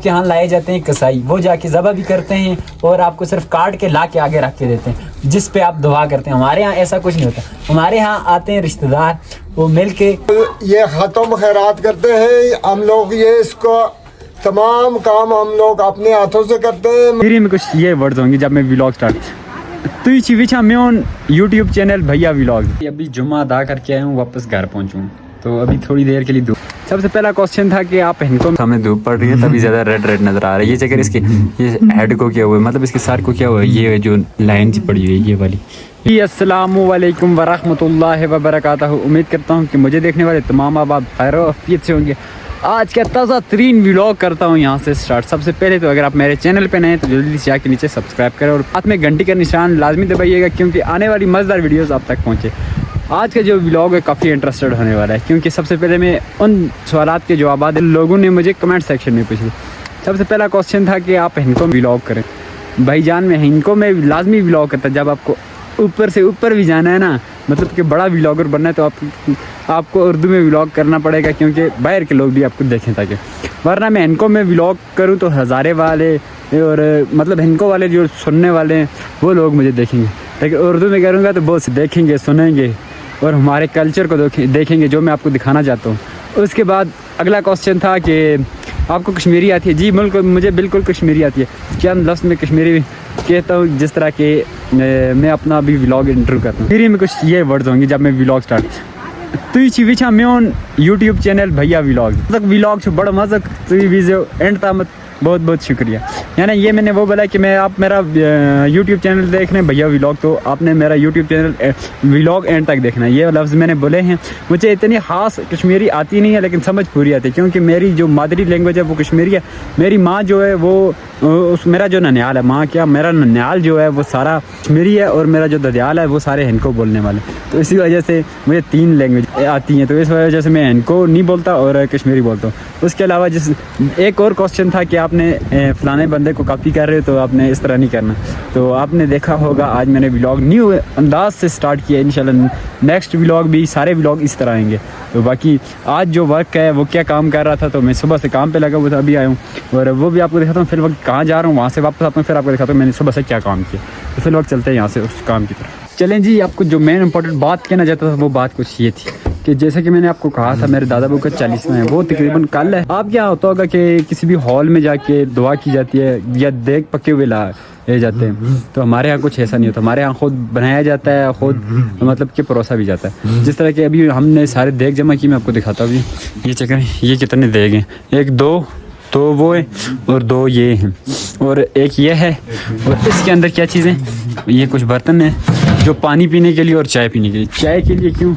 के यहाँ लाए जाते हैं कसाई, वो जाके ज़बह भी करते हैं और आपको सिर्फ काट के ला के आगे रख के देते हैं, जिस पे आप दुआ करते हैं। हमारे यहाँ ऐसा कुछ नहीं होता। हमारे यहाँ आते हैं रिश्तेदार, वो मिल के ये ख़त्म खैरात करते हैं हम लोग। ये इसको तमाम काम हम लोग अपने हाथों से करते हैं। मेरी में कुछ ये वर्ड्स होंगे जब मैं व्लॉग स्टार्ट तुझी विछा मैं ऑन यूट्यूब चैनल भैया व्लॉग। अभी जुम्मा अदा करके आया हूँ, वापस घर पहुँचूँ तो अभी थोड़ी देर के लिए धूप। सबसे पहला क्वेश्चन था कि आप इनको सामने धूप पड़ रही है तभी ज़्यादा रेड रेड नज़र आ रहा है। ये चक्कर इसके ये हेड को क्या हुआ है, मतलब इसके सर को क्या हुआ है, ये जो लाइन सी पड़ी हुई है ये वाली। अस्सलामु अलैकुम वरहमतुल्लाहि वबरकातुहू। उम्मीद करता हूँ कि मुझे देखने वाले तमाम आप खैर आफियत से होंगे। आज का ताज़ा तरीन व्लॉग करता हूँ यहाँ से स्टार्ट। सबसे पहले तो अगर आप मेरे चैनल पे नए हैं तो जल्दी से आके नीचे सब्सक्राइब करें और साथ में घंटी का निशान लाजमी दबाइएगा, क्योंकि आने वाली मज़ेदार वीडियोस आप तक पहुँचे। आज का जो व्लॉग है काफ़ी इंटरेस्टेड होने वाला है, क्योंकि सबसे पहले मैं उन सवालात के जवाब लोगों ने मुझे कमेंट सेक्शन में पूछे। सबसे पहला क्वेश्चन था कि आप इनको व्लॉग करें। भाईजान मैं इनको में लाजमी व्लॉग करता। जब आपको ऊपर से ऊपर भी जाना है ना, मतलब कि बड़ा व्लॉगर बनना है, तो आपको उर्दू में व्लॉग करना पड़ेगा, क्योंकि बाहर के लोग भी आपको देखें ताकि। वरना मैं इनको में व्लॉग करूँ तो हज़ारे वाले और मतलब इनको वाले जो सुनने वाले हैं वो लोग मुझे देखेंगे, लेकिन उर्दू में करूँगा तो बहुत देखेंगे सुनेंगे और हमारे कल्चर को देखेंगे जो मैं आपको दिखाना चाहता हूँ। उसके बाद अगला क्वेश्चन था कि आपको कश्मीरी आती है? जी मुझे बिल्कुल कश्मीरी आती है। क्या लफ्ज़ में कश्मीरी कहता हूँ जिस तरह के मैं अपना अभी व्लॉग इंटरव्यू करता हूँ। मेरी में कुछ ये वर्ड्स होंगे जब मैं व्लॉग स्टार्ट तुझी विछा मैं ऑन यूट्यूब चैनल भैया व्लॉग छो बड़ा मजा तुझी वीडियो एंड तामत बहुत बहुत शुक्रिया। यानी ये मैंने वो बोला कि मैं आप मेरा यूट्यूब चैनल देख रहे हैं भैया व्लॉग, तो आपने मेरा यूट्यूब चैनल व्लॉग एंड तक देखना है। ये लफ्ज़ मैंने बोले हैं। मुझे इतनी ख़ास कश्मीरी आती नहीं है, लेकिन समझ पूरी आती है, क्योंकि मेरी जो मादरी लैंग्वेज है वो कश्मीरी है। मेरी माँ जो है वो मेरा जो ननियाल है, माँ क्या मेरा ननियाल जो है वो सारा कश्मीरी है, और मेरा जो ददियाल है वो सारे हिनको बोलने वाले। तो इसी वजह से मुझे 3 लैंग्वेज आती हैं, तो इस वजह से मैं हिनको नहीं बोलता और कश्मीरी बोलता हूँ। उसके अलावा जिस एक और क्वेश्चन था कि आपने फलाने बंदे को कॉपी कर रहे हो तो आपने इस तरह नहीं करना। तो आपने देखा होगा आज मैंने व्लॉग न्यू अंदाज से स्टार्ट किया। इंशाल्लाह नेक्स्ट व्लॉग भी सारे व्लॉग इस तरह आएंगे। तो बाकी आज जो वर्क है वो क्या काम कर रहा था, तो मैं सुबह से काम पे लगा हुआ था, अभी आया हूँ और वो भी आपको दिखाता हूँ। फिर वक्त कहाँ जा रहा हूँ, वहाँ से वापस आता हूँ, फिर आपको दिखाता हूँ मैंने सुबह से क्या काम किया। तो फिर वक्त चलते हैं यहाँ से उस काम की तरफ। चलें जी, आपको जो मेन इंपॉर्टेंट बात कहना चाहता था वो बात कुछ ये थी कि जैसे कि मैंने आपको कहा था मेरे दादा बाबू का 40वां है, वो तकरीबन कल है। आप क्या होता होगा कि किसी भी हॉल में जाके दुआ की जाती है या देख पके हुए ले जाते हैं, तो हमारे यहाँ कुछ ऐसा नहीं होता। हमारे यहाँ खुद बनाया जाता है, खुद मतलब कि परोसा भी जाता है। जिस तरह के अभी हमने सारे देग जमा की, मैं आपको दिखाता हूँ। ये चक्कर ये कितने देग हैं, 1 2 तो वो है और 2 ये हैं और एक ये है। और इसके अंदर क्या चीज़ें, ये कुछ बर्तन हैं जो पानी पीने के लिए और चाय पीने के लिए। चाय के लिए क्यों?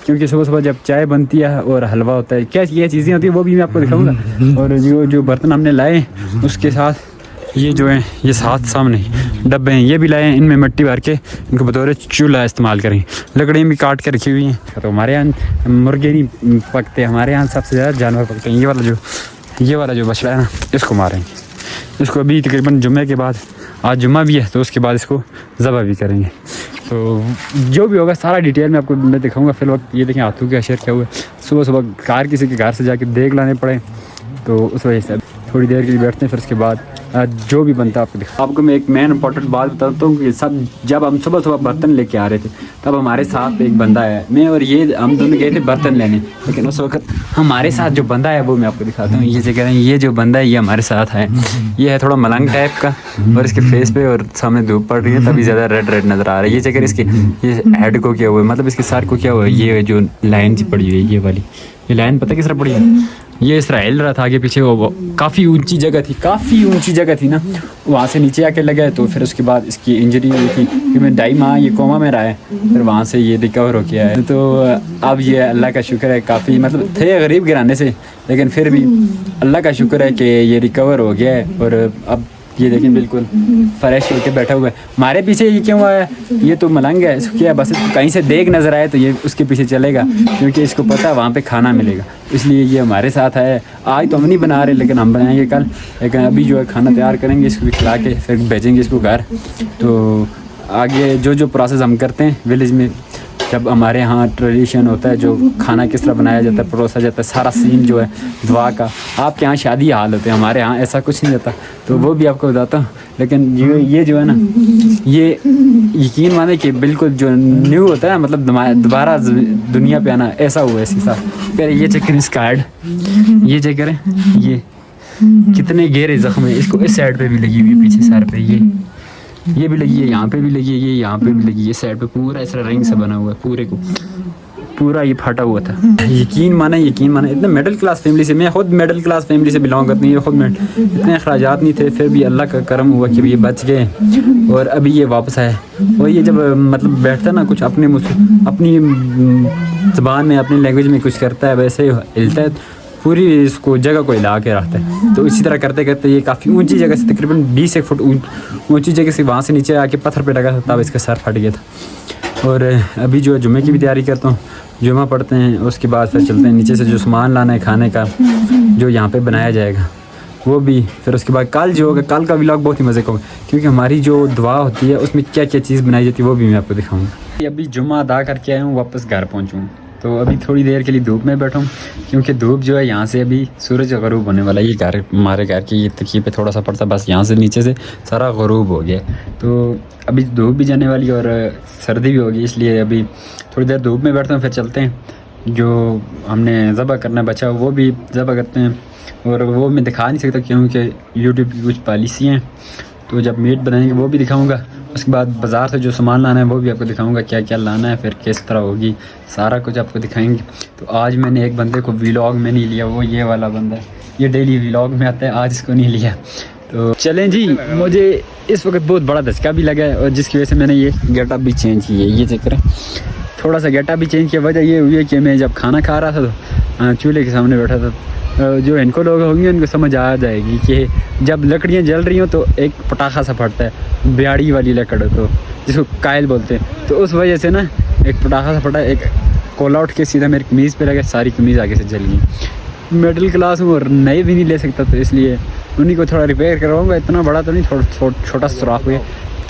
क्योंकि सुबह सुबह जब चाय बनती है और हलवा होता है, क्या ये चीज़ें होती है वो भी मैं आपको दिखाऊंगा। और जो बर्तन हमने लाए उसके साथ ये जो है ये साथ सामने डब्बे हैं, ये भी लाए हैं। इनमें मिट्टी भर के इनको बतौर चूल्हा इस्तेमाल करें। लकड़ियाँ भी काट के रखी हुई हैं। तो हमारे यहाँ मुर्गे नहीं पकते, हमारे यहाँ सबसे ज़्यादा जानवर पकते हैं। ये वाला जो बछड़ा है ना, इसको मारेंगे। इसको अभी तकरीबन जुम्मे के बाद, आज जुम्मा भी है तो उसके बाद इसको ज़बह भी करेंगे। तो जो भी होगा सारा डिटेल में आपको मैं दिखाऊंगा। फिर वक्त ये देखें हाथों के अशर क्या हुआ। सुबह सुबह कार किसी के घर से जाके देख लाने पड़े, तो उस वजह से थोड़ी देर के लिए बैठते हैं। फिर उसके बाद जो भी बनता है आपको मैं एक मेन इंपॉर्टेंट बात बताता हूँ कि सब जब हम सुबह सुबह बर्तन लेके आ रहे थे तब हमारे साथ एक बंदा है, मैं और ये हम दोनों गए थे बर्तन लेने। लेकिन उस वक्त हमारे साथ जो बंदा है वो मैं आपको दिखाता हूँ। ये जगह ये जो बंदा है ये हमारे साथ है। ये है थोड़ा मलंग टाइप का और इसके फेस पे और सामने धूप पड़ रही है तभी ज़्यादा रेड रेड नज़र आ रहा है। ये जगह इसके ये हेड को क्या हुआ है, मतलब इसके सर को क्या हुआ है, ये जो लाइन सी पड़ी हुई है ये वाली। ये लाइन पता किस तरह पड़ी है, ये इस तरह हिल रहा था आगे पीछे। वो काफ़ी ऊंची जगह थी ना, वहाँ से नीचे आके लगा। तो फिर उसके बाद इसकी इंजरी हुई थी कि मैं 2.5 माह ये कोमा में रहा है, फिर वहाँ से ये रिकवर हो गया है। तो अब ये अल्लाह का शुक्र है, काफ़ी मतलब थे गरीब घराने से, लेकिन फिर भी अल्लाह का शुक्र है कि ये रिकवर हो गया है। और अब ये देखें बिल्कुल फ्रेश होकर बैठा हुआ है। हमारे पीछे ये क्यों आया, ये तो मलंग है, इसको क्या बस इसको कहीं से देख नज़र आए तो ये उसके पीछे चलेगा, क्योंकि इसको पता है वहाँ पे खाना मिलेगा, इसलिए ये हमारे साथ है। आज तो हम नहीं बना रहे, लेकिन हम बनाएंगे कल। लेकिन अभी जो है खाना तैयार करेंगे, इसको भी खिला के फिर भेजेंगे इसको घर। तो आगे जो प्रोसेस हम करते हैं विलेज में जब हमारे यहाँ ट्रेडिशन होता है जो खाना किस तरह बनाया जाता है, परोसा जाता है, सारा सीन जो है दुआ का। आपके यहाँ शादी हाल होते हैं, हमारे यहाँ ऐसा कुछ नहीं होता, तो वो भी आपको बताता हूँ। लेकिन ये जो है ना, ये यकीन माने कि बिल्कुल जो न्यू होता है, मतलब दोबारा दुनिया पे आना, ऐसा हुआ है इसी साथ। फिर ये चेक करें इसका ऐड, ये चेक करें, ये कितने गहरे जख्म है। इसको इस साइड पे भी लगी हुई है, पीछे सर पे ये भी लगी है, यहाँ पे भी लगी है, ये यहाँ पे भी लगी है, साइड पे पूरा इस तरह रिंग से बना हुआ है, पूरे को पूरा ये फटा हुआ था। यकीन माने इतना मिडिल क्लास फैमिली से, मैं खुद मिडिल क्लास फैमिली से बिलोंग करती हूँ, खुद इतने अखराजात नहीं थे, फिर भी अल्लाह का करम हुआ कि ये बच गए और अभी ये वापस आए। और ये जब मतलब बैठता ना, कुछ अपनी ज़बान में, अपनी लैंग्वेज में कुछ करता है, वैसे ही हिलता है, पूरी इसको जगह को हिला के रखता है। तो इसी तरह करते करते ये काफ़ी ऊंची जगह से, तकरीबन 20 फुट ऊंची जगह से वहाँ से नीचे आके पत्थर पे लगा था, तब इसका सर फट गया था। और अभी जो है जुम्मे की भी तैयारी करता हूँ, जुम्मा पढ़ते हैं, उसके बाद फिर चलते हैं नीचे से, जो सामान लाना है खाने का जो यहाँ पे बनाया जाएगा वो भी। फिर उसके बाद कल जो होगा, कल का व्लॉग बहुत ही मज़े का होगा, क्योंकि हमारी जो दुआ होती है उसमें क्या क्या चीज़ बनाई जाती है वो भी मैं आपको दिखाऊँगा। अभी जुम्मा अदा करके आया हूँ, वापस घर पहुँचूँ, तो अभी थोड़ी देर के लिए धूप में बैठा हूँ, क्योंकि धूप जो है यहाँ से अभी सूरज ग़रूब होने वाला है। ये घर, हमारे घर की ये तकिए पे थोड़ा सा पड़ता, बस यहाँ से नीचे से सारा ग़रूब हो गया। तो अभी धूप भी जाने वाली और सर्दी भी होगी, इसलिए अभी थोड़ी देर धूप में बैठते हैं, फिर चलते हैं। जो हमने ज़बह करना बचा वो भी ज़बह करते हैं, और वो मैं दिखा नहीं सकता क्योंकि यूट्यूब की कुछ पॉलिसी हैं, तो जब मीट बनाएंगे वो भी दिखाऊंगा। उसके बाद बाज़ार से जो सामान लाना है वो भी आपको दिखाऊंगा, क्या क्या लाना है, फिर किस तरह होगी, सारा कुछ आपको दिखाएंगे। तो आज मैंने एक बंदे को व्लॉग में नहीं लिया, वो ये वाला बंदा है, ये डेली व्लॉग में आता है, आज इसको नहीं लिया। तो चलें जी, मुझे इस वक्त बहुत बड़ा धचका भी लगा है, और जिसकी वजह से मैंने ये गेटअप भी चेंज किया है। ये चेक करें, थोड़ा सा गेटअप भी चेंज किया। वजह ये हुई है कि मैं जब खाना खा रहा था तो चूल्हे के सामने बैठा था। जो इनको लोग होंगे उनको समझ आ जाएगी कि जब लकड़ियाँ जल रही हों तो एक पटाखा सा फटता है, ब्याड़ी वाली लकड़, तो जिसको कायल बोलते हैं। तो उस वजह से ना एक पटाखा सा फटा, एक कोला उठ के सीधा मेरी कमीज़ पे लगा, सारी कमीज़ आगे से जल गई। मिडिल क्लास हूँ और नए भी नहीं ले सकता, तो इसलिए उन्हीं को थोड़ा रिपेयर करवाऊँगा। इतना बड़ा तो नहीं, थोड़ा छोटा सुराख हुआ।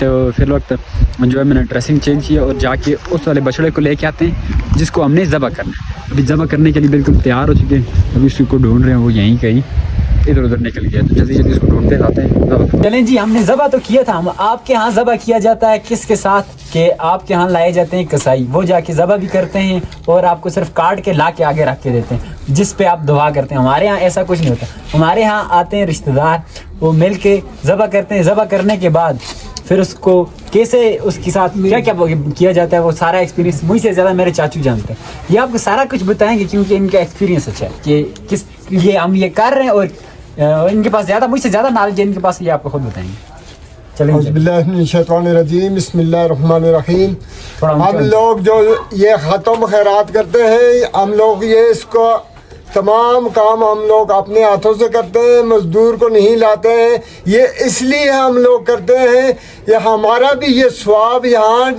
तो फिर वक्त जो है मैंने ड्रेसिंग चेंज किया और जाके उस वाले बछड़े को लेके आते हैं जिसको हमने ज़बह करना है। अभी ज़बह करने के लिए बिल्कुल तैयार हो चुके हैं, अभी उसको ढूंढ रहे हैं, वो यहीं कहीं इधर उधर निकल गया, तो जल्दी जल्दी इसको ढूंढते आते हैं। चलें जी, हमने ज़बह तो किया था। हम आपके यहाँ ज़बह किया जाता है किसके साथ, कि आपके यहाँ लाए जाते हैं कसाई, वो जाके ज़बह भी करते हैं और आपको सिर्फ काट के ला के आगे रख के देते हैं, जिस पे आप दुआ करते हैं। हमारे यहाँ ऐसा कुछ नहीं होता। हमारे यहाँ आते हैं रिश्तेदार, वो मिल के ज़बह करते हैं। ज़बह करने के बाद फिर उसको कैसे, उसके साथ क्या क्या किया जाता है, वो सारा एक्सपीरियंस मुझसे ज़्यादा मेरे चाचू जानते हैं। ये आपको सारा कुछ बताएंगे क्योंकि इनका एक्सपीरियंस अच्छा है कि किस लिए हम ये कर रहे हैं, और इनके पास ज़्यादा, मुझसे ज़्यादा नॉलेज है इनके पास, ये आपको खुद बताएंगे। बिस्मिल्लाहिर्रहमानिर्रहीम, बिस्मिल्लाहिर्रहमानिर्रहीम। हम लोग जो ये ख़त्म खैरात करते हैं, हम लोग ये इसको तमाम काम हम लोग अपने हाथों से करते हैं, मजदूर को नहीं लाते हैं। ये इसलिए हम लोग करते हैं, ये हमारा भी ये स्वाब यहाँ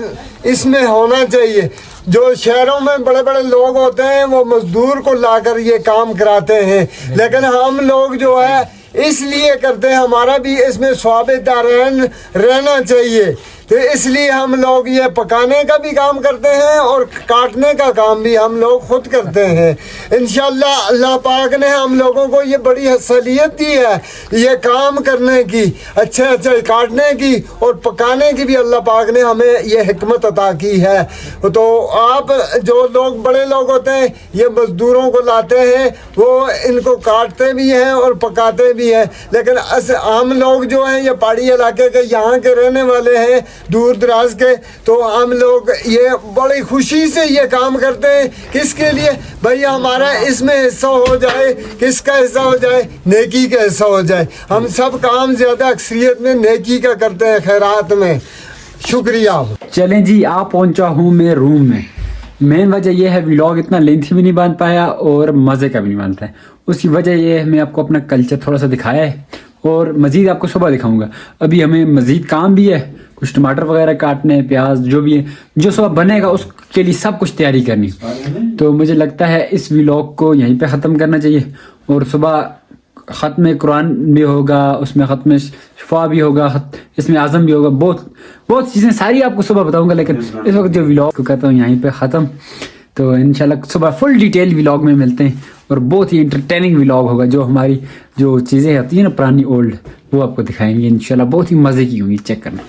इसमें होना चाहिए। जो शहरों में बड़े बड़े लोग होते हैं वो मजदूर को लाकर ये काम कराते हैं, लेकिन हम लोग जो है इसलिए करते हैं, हमारा भी इसमें स्वाबेदारान रहना चाहिए। तो इसलिए हम लोग ये पकाने का भी काम करते हैं और काटने का काम भी हम लोग खुद करते हैं। इंशाअल्लाह अल्लाह पाक ने हम लोगों को ये बड़ी असलियत दी है ये काम करने की, अच्छे अच्छे काटने की और पकाने की भी अल्लाह पाक ने हमें ये हिकमत अता की है। तो आप जो लोग बड़े लोग होते हैं ये मजदूरों को लाते हैं, वो इनको काटते भी हैं और पकाते भी हैं, लेकिन हम लोग जो हैं ये पहाड़ी इलाके के यहाँ के रहने वाले हैं, दूर दराज के, तो हम लोग ये बड़ी खुशी से ये काम करते हैं। किसके लिए भाई, हमारा इसमें हिस्सा हो जाए। किसका हिस्सा हो जाए? नेकी का हिस्सा हो जाए। हम सब काम ज़्यादा अक्सरियत में नेकी का करते हैं, खैरात में। शुक्रिया। चलें जी, आप पहुंचा हूँ मैं रूम में। मेन वजह यह है व्लॉग इतना लेंथी भी नहीं बन पाया और मज़े का भी नहीं बनता है। उसकी वजह यह है मैं आपको अपना कल्चर थोड़ा सा दिखाया है और मज़ीद आपको सुबह दिखाऊंगा। अभी हमें मज़ीद काम भी है, कुछ टमाटर वगैरह काटने हैं, प्याज जो भी है, जो सुबह बनेगा उसके लिए सब कुछ तैयारी करनी। तो मुझे लगता है इस व्लॉग को यहीं पे ख़त्म करना चाहिए और सुबह ख़त्म कुरान भी होगा, उसमें ख़त्म शिफा भी होगा, इसमें आज़म भी होगा, बहुत चीज़ें सारी आपको सुबह बताऊंगा। लेकिन इस वक्त जो व्लॉग को कहता हूँ यहीं पे ख़त्म। तो इंशाल्लाह सुबह फुल डिटेल व्लॉग में मिलते हैं और बहुत ही इंटरटेनिंग व्लॉग होगा। जो हमारी जो चीज़ें होती हैं ना पुरानी ओल्ड, वो आपको दिखाएंगे इंशाल्लाह, बहुत ही मज़े की होंगी, चेक करना।